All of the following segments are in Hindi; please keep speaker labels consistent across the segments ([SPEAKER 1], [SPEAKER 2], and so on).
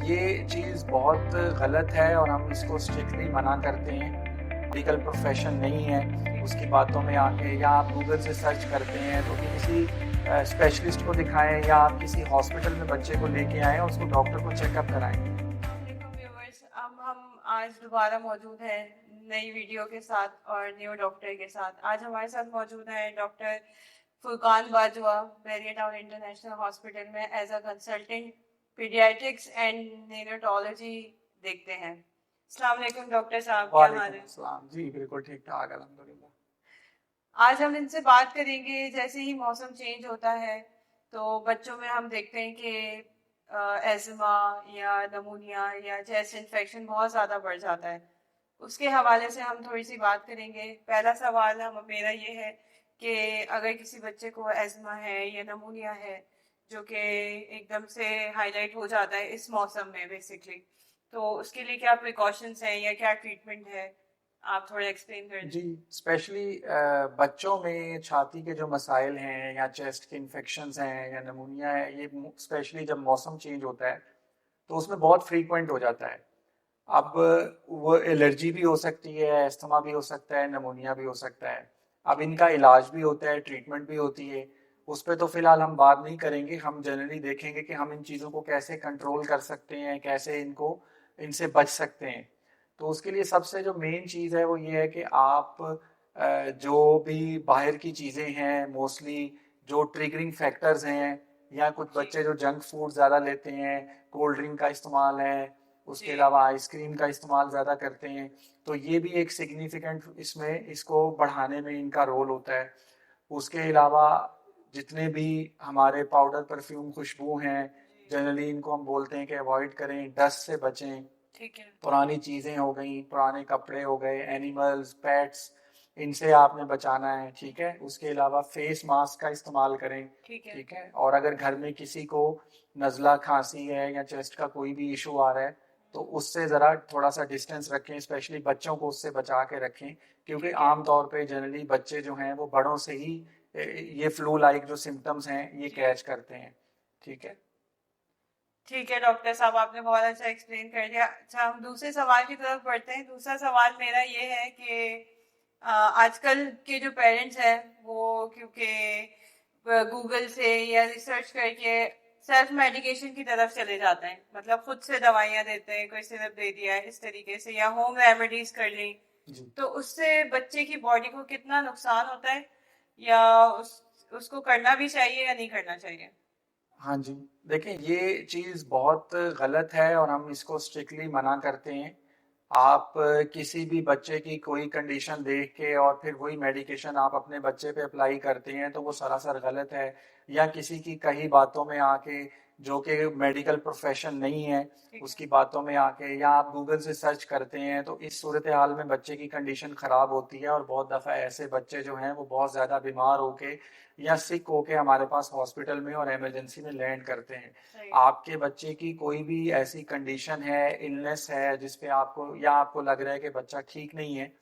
[SPEAKER 1] ये चीज़ बहुत गलत है और हम इसको स्ट्रिक्टली मना करते हैं। मेडिकल प्रोफेशन नहीं है उसकी बातों में आके, या आप गूगल से सर्च करते हैं तो किसी स्पेशलिस्ट को दिखाएं, या आप किसी हॉस्पिटल में बच्चे को लेके आएं, उसको डॉक्टर को चेकअप कराएं।
[SPEAKER 2] वालेकुम व्यूअर्स, अब हम आज दोबारा मौजूद हैं नई वीडियो के साथ और न्यू डॉक्टर के साथ। आज हमारे साथ मौजूद है doctor Furqan Bajwa, Bahria town international hospital में as a consultant paediatrics and neurology देखते हैं। अस्सलाम वालेकुम डॉक्टर साहब, क्या हाल
[SPEAKER 1] वालेकुम
[SPEAKER 2] है?
[SPEAKER 1] अस्सलाम जी, बिल्कुल ठीक ठाक अल्हम्दुलिल्लाह।
[SPEAKER 2] आज हम इनसे बात करेंगे, जैसे ही मौसम चेंज होता है तो बच्चों में हम देखते हैं कि एज़मा या नमूनिया या चेस्ट इन्फेक्शन बहुत ज़्यादा बढ़ जाता है। उसके हवाले से हम थोड़ी सी बात करेंगे। पहला सवाल मेरा ये है कि अगर किसी बच्चे को एज़मा है या नमूनिया है, जो कि एकदम से हाईलाइट हो जाता है इस मौसम में बेसिकली, तो उसके लिए क्या प्रिकॉशंस हैं या क्या ट्रीटमेंट है, आप थोड़ा एक्सप्लेन कर
[SPEAKER 1] जी,
[SPEAKER 2] दें।
[SPEAKER 1] स्पेशली बच्चों में छाती के जो मसाइल हैं या चेस्ट के इन्फेक्शंस हैं या नमूनिया है, ये स्पेशली जब मौसम चेंज होता है तो उसमें बहुत फ्रीक्वेंट हो जाता है। अब वो एलर्जी भी हो सकती है, अस्थमा भी हो सकता है, नमूनिया भी हो सकता है। अब इनका इलाज भी होता है, ट्रीटमेंट भी होती है। उस पे तो फिलहाल हम बात नहीं करेंगे। हम जनरली देखेंगे कि हम इन चीज़ों को कैसे कंट्रोल कर सकते हैं, कैसे इनसे बच सकते हैं। तो उसके लिए सबसे जो मेन चीज़ है वो ये है कि आप जो भी बाहर की चीज़ें हैं, मोस्टली जो ट्रिगरिंग फैक्टर्स हैं, या कुछ
[SPEAKER 2] जी
[SPEAKER 1] बच्चे जो जंक फूड ज़्यादा लेते हैं, कोल्ड ड्रिंक का इस्तेमाल है, उसके
[SPEAKER 2] जी
[SPEAKER 1] अलावा आइसक्रीम का इस्तेमाल ज़्यादा करते हैं, तो ये भी एक सिग्निफिकेंट इसमें इसको बढ़ाने में इनका रोल होता है। उसके अलावा जितने भी हमारे पाउडर, परफ्यूम, खुशबू हैं,
[SPEAKER 2] जी।
[SPEAKER 1] जनरली इनको हम बोलते हैं कि अवॉइड करें, डस्ट से बचें।
[SPEAKER 2] ठीक है।
[SPEAKER 1] पुरानी चीज़ें हो गई, पुराने कपड़े हो गए, एनिमल्स, पेट्स, इनसे आपने बचाना है, ठीक है। उसके अलावा फेस मास्क का इस्तेमाल करें,
[SPEAKER 2] ठीक है।
[SPEAKER 1] ठीक है। और अगर घर में किसी को नज़ला, खांसी है या चेस्ट का कोई भी इशू आ रहा है तो उससे ज़रा थोड़ा सा डिस्टेंस रखें, स्पेशली बच्चों को उससे बचा के रखें, क्योंकि
[SPEAKER 2] ठीक है।
[SPEAKER 1] आम तौर पे जनरली बच्चे जो हैं वो बड़ों से ही ये फ्लू लाइक जो सिम्टम्स हैं ये
[SPEAKER 2] जी
[SPEAKER 1] कैच करते हैं, ठीक है।
[SPEAKER 2] ठीक है डॉक्टर साहब, आपने बहुत अच्छा एक्सप्लेन कर दिया। अच्छा, हम दूसरे सवाल की तरफ बढ़ते हैं। दूसरा सवाल मेरा ये है कि आजकल के जो पेरेंट्स हैं वो क्योंकि गूगल से या रिसर्च करके सेल्फ मेडिकेशन की तरफ चले जाते हैं, मतलब खुद से दवाइयाँ देते हैं, कोई सिरप दे दिया है इस तरीके से, या होम रेमेडीज कर ली,
[SPEAKER 1] जी
[SPEAKER 2] तो उससे बच्चे की बॉडी को कितना नुकसान होता है, या उसको करना भी चाहिए या नहीं करना चाहिए?
[SPEAKER 1] हाँ जी, देखिए ये चीज़ बहुत गलत है और हम इसको स्ट्रिक्टली मना करते हैं। आप किसी भी बच्चे की कोई कंडीशन देख के और फिर वही मेडिकेशन आप अपने बच्चे पे अप्लाई करते हैं तो वो सरासर गलत है। या किसी की कही बातों में आके, जो कि मेडिकल प्रोफेशन नहीं है,
[SPEAKER 2] ठीक है।
[SPEAKER 1] उसकी बातों में आके, या आप गूगल से सर्च करते हैं तो इस सूरत हाल में बच्चे की कंडीशन ख़राब होती है और बहुत दफ़ा ऐसे बच्चे जो हैं वो बहुत ज़्यादा बीमार होके या सिक होके हमारे पास हॉस्पिटल में और इमरजेंसी में लैंड करते हैं।
[SPEAKER 2] सही।
[SPEAKER 1] आपके बच्चे की कोई भी ऐसी कंडीशन है, इलनेस है, जिसपे आपको या आपको लग रहा है कि बच्चा ठीक नहीं है,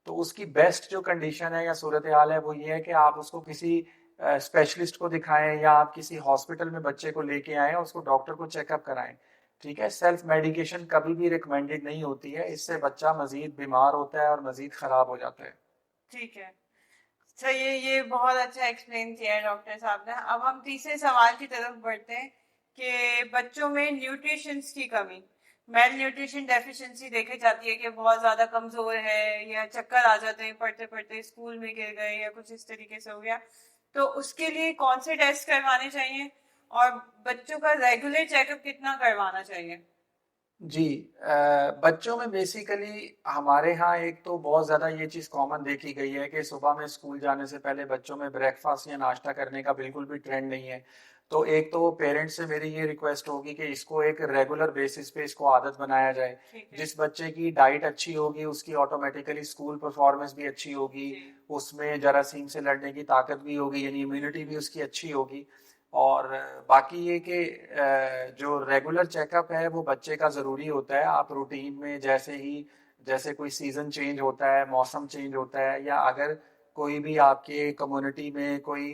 [SPEAKER 1] तो उसकी बेस्ट जो कंडीशन है या सूरत हाल है वो ये है कि आप उसको किसी स्पेशलिस्ट को दिखाएं, या आप किसी हॉस्पिटल में बच्चे को लेके आएं और उसको डॉक्टर को चेकअप कराएं, ठीक है। सेल्फ मेडिकेशन कभी भी रिकमेंडेड नहीं होती है, इससे बच्चा मजीद बीमार होता है और मजीद खराब हो जाता है।
[SPEAKER 2] ठीक है। अच्छा, ये बहुत अच्छा एक्सप्लेन किया है डॉक्टर साहब ने। अब हम तीसरे सवाल की तरफ बढ़ते हैं कि बच्चों में न्यूट्रिशन की कमी, मेल न्यूट्रिशन डेफिशिएंसी देखी जाती है कि बहुत ज्यादा कमजोर है, या चक्कर आ जाते हैं पढ़ते पढ़ते, स्कूल में गिर गए या कुछ इस तरीके से हो गया, तो उसके लिए कौन से टेस्ट करवाने चाहिए और बच्चों का रेगुलर चेकअप कितना करवाना चाहिए?
[SPEAKER 1] जी, बच्चों में बेसिकली हमारे यहाँ एक तो बहुत ज़्यादा ये चीज़ कॉमन देखी गई है कि सुबह में स्कूल जाने से पहले बच्चों में ब्रेकफास्ट या नाश्ता करने का बिल्कुल भी ट्रेंड नहीं है। तो एक तो पेरेंट्स से मेरी ये रिक्वेस्ट होगी कि इसको एक रेगुलर बेसिस पे इसको आदत बनाया जाए।
[SPEAKER 2] ठीक है।
[SPEAKER 1] जिस बच्चे की डाइट अच्छी होगी उसकी ऑटोमेटिकली स्कूल परफॉर्मेंस भी अच्छी होगी,
[SPEAKER 2] जी
[SPEAKER 1] उसमें जरासीम से लड़ने की ताकत भी होगी, यानी इम्यूनिटी भी उसकी अच्छी होगी। और बाकी ये कि जो रेगुलर चेकअप है वो बच्चे का ज़रूरी होता है। आप रूटीन में जैसे कोई सीज़न चेंज होता है, मौसम चेंज होता है, या अगर कोई भी आपके कम्युनिटी में कोई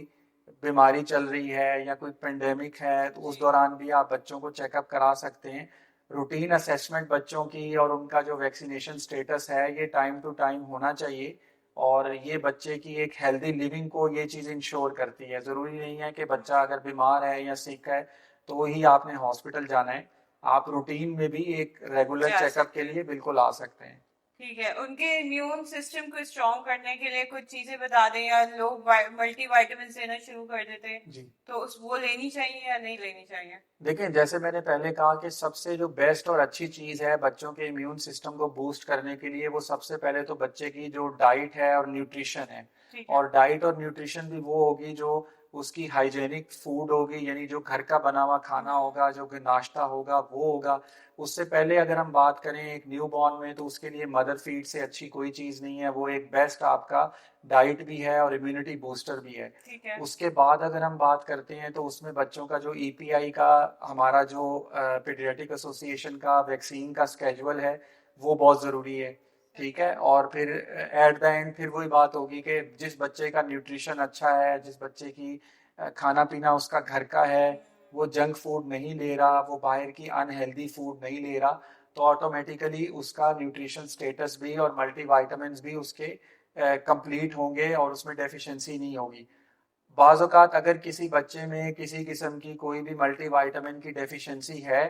[SPEAKER 1] बीमारी चल रही है या कोई पेंडेमिक है तो उस
[SPEAKER 2] जी।
[SPEAKER 1] दौरान भी आप बच्चों को चेकअप करा सकते हैं। रूटीन असेसमेंट बच्चों की और उनका जो वैक्सीनेशन स्टेटस है ये टाइम टू टाइम होना चाहिए। और ये बच्चे की एक हेल्दी लिविंग को ये चीज़ इंश्योर करती है। ज़रूरी नहीं है कि बच्चा अगर बीमार है या सिक है तो ही आपने हॉस्पिटल जाना है। आप रूटीन में भी एक रेगुलर
[SPEAKER 2] जा
[SPEAKER 1] चेकअप के
[SPEAKER 2] सकते हैं।
[SPEAKER 1] लिए बिल्कुल आ सकते हैं।
[SPEAKER 2] ठीक है, उनके इम्यून सिस्टम को स्ट्रॉन्ग करने के लिए कुछ चीजें बता दें, या लोग मल्टी वाइटामिन लेना शुरू कर देते हैं,
[SPEAKER 1] जी
[SPEAKER 2] तो उस वो लेनी चाहिए या नहीं लेनी चाहिए?
[SPEAKER 1] देखें, जैसे मैंने पहले कहा कि सबसे जो बेस्ट और अच्छी चीज़ है बच्चों के इम्यून सिस्टम को बूस्ट करने के लिए, वो सबसे पहले तो बच्चे की जो डाइट है और न्यूट्रिशन है।
[SPEAKER 2] ठीक है।
[SPEAKER 1] और डाइट और न्यूट्रिशन भी वो होगी जो उसकी हाइजेनिक फूड होगी, यानी जो घर का बना हुआ खाना होगा, जो कि नाश्ता होगा वो होगा। उससे पहले अगर हम बात करें एक न्यू बॉर्न में, तो उसके लिए मदर फीड से अच्छी कोई चीज़ नहीं है। वो एक बेस्ट आपका डाइट भी है और इम्यूनिटी बूस्टर भी है।
[SPEAKER 2] ठीक है।
[SPEAKER 1] उसके बाद अगर हम बात करते हैं तो उसमें बच्चों का जो ईपीआई का, हमारा जो पीडियाट्रिक एसोसिएशन का वैक्सीन का स्केजुअल है, वो बहुत ज़रूरी है। ठीक है। और फिर एट द एंड फिर वही बात होगी कि जिस बच्चे का न्यूट्रिशन अच्छा है, जिस बच्चे की खाना पीना उसका घर का है, वो जंक फूड नहीं ले रहा, वो बाहर की अनहेल्दी फूड नहीं ले रहा, तो ऑटोमेटिकली उसका न्यूट्रिशन स्टेटस भी और मल्टीविटामिन्स भी उसके कंप्लीट होंगे और उसमें डेफिशिएंसी नहीं होगी। बाज़ औक़ात अगर किसी बच्चे में किसी किस्म की कोई भी मल्टीविटामिन की डेफिशिएंसी है,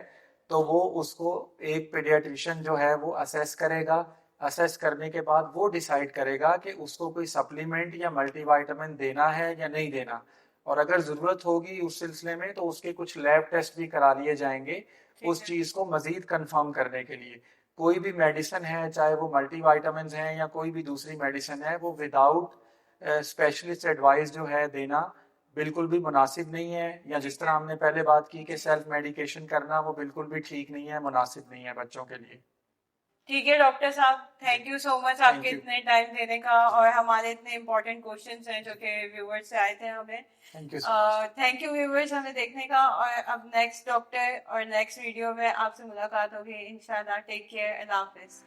[SPEAKER 1] तो वो उसको एक पीडियाट्रिशियन जो है वो असेस करेगा। असेस करने के बाद वो डिसाइड करेगा कि उसको कोई सप्लीमेंट या मल्टीविटामिन देना है या नहीं देना। और अगर ज़रूरत होगी उस सिलसिले में तो उसके कुछ लैब टेस्ट भी करा लिए जाएंगे
[SPEAKER 2] ठीक
[SPEAKER 1] उस
[SPEAKER 2] है।
[SPEAKER 1] चीज़ को मज़ीद कंफर्म करने के लिए। कोई भी मेडिसिन है, चाहे वो मल्टीविटामिन्स हैं या कोई भी दूसरी मेडिसिन है, वो विदाउट स्पेशलिस्ट एडवाइस जो है देना बिल्कुल भी मुनासिब नहीं है। या जिस
[SPEAKER 2] ठीक
[SPEAKER 1] तरह
[SPEAKER 2] है।
[SPEAKER 1] हमने पहले बात की कि सेल्फ मेडिकेशन करना, वो बिल्कुल भी ठीक नहीं है, मुनासिब नहीं है बच्चों के लिए।
[SPEAKER 2] ठीक है डॉक्टर साहब,
[SPEAKER 1] जी,
[SPEAKER 2] थैंक यू सो मच आपके
[SPEAKER 1] थैंक यू।
[SPEAKER 2] इतने टाइम देने का,
[SPEAKER 1] जी,
[SPEAKER 2] और हमारे इतने इम्पोर्टेंट क्वेश्चंस हैं जो कि व्यूअर्स से आए थे हमें।
[SPEAKER 1] Thank you so much.
[SPEAKER 2] Thank you viewers हमें देखने का, और अब नेक्स्ट डॉक्टर और नेक्स्ट वीडियो में आपसे मुलाकात होगी इंशाल्लाह। टेक केयर, अल्लाह हाफिज।